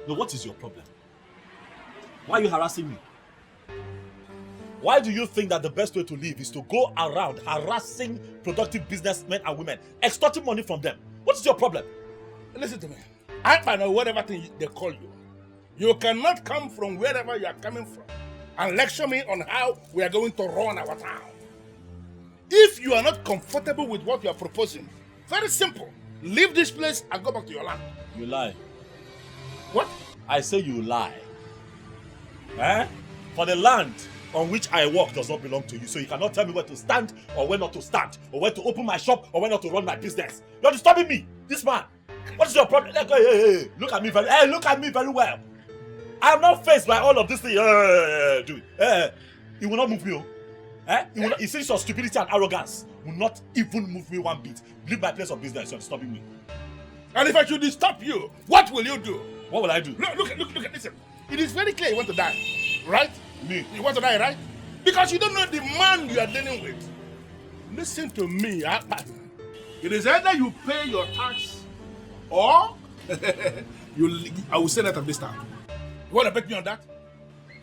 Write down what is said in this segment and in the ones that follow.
No, what is your problem? Why are you harassing me? Why do you think that the best way to live is to go around harassing productive businessmen and women, extorting money from them? What is your problem? Listen to me. I know whatever thing they call you. You cannot come from wherever you are coming from and lecture me on how we are going to run our town. If you are not comfortable with what you are proposing, very simple. Leave this place and go back to your land. You lie. What? I say you lie. Eh? For the land on which I work does not belong to you, so you cannot tell me where to stand or where not to stand, or where to open my shop or where not to run my business. You're disturbing me, this man. What is your problem? Hey, look at me very well. I am not faced by all of this thing. Dude, it will not move me. It seems your stupidity and arrogance will not even move me one bit. Leave my place of business. You're disturbing me. And if I should stop you, what will you do? What will I do? Look, listen. It is very clear you want to die, right? Me? You want to die, right? Because you don't know the man you are dealing with. Listen to me, it is either you pay your tax or I will say that of this time. You want to bet me on that?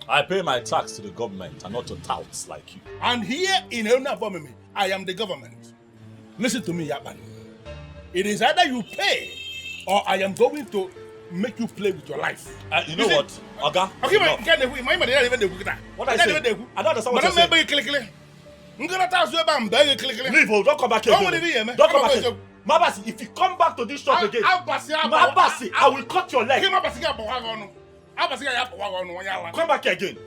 I pay my tax to the government and not to touts like you. And here in Elna, I am the government. Listen to me, Yaban. It is either you pay or I am going to make you play with your life. You know what? Oga? Okay, What I say? I don't understand what you're saying. Leave, don't come back here again. Don't come back here. Mabasi, if you come back to this shop again, Mabasi, I will cut your leg. Come back here again.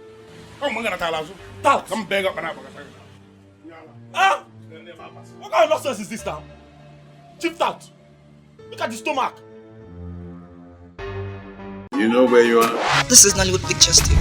Tout. Come beg up and up. What kind of nonsense is this now? Chief Tout. Look at the stomach. You know where you are? This is Nollywood Pictures TV.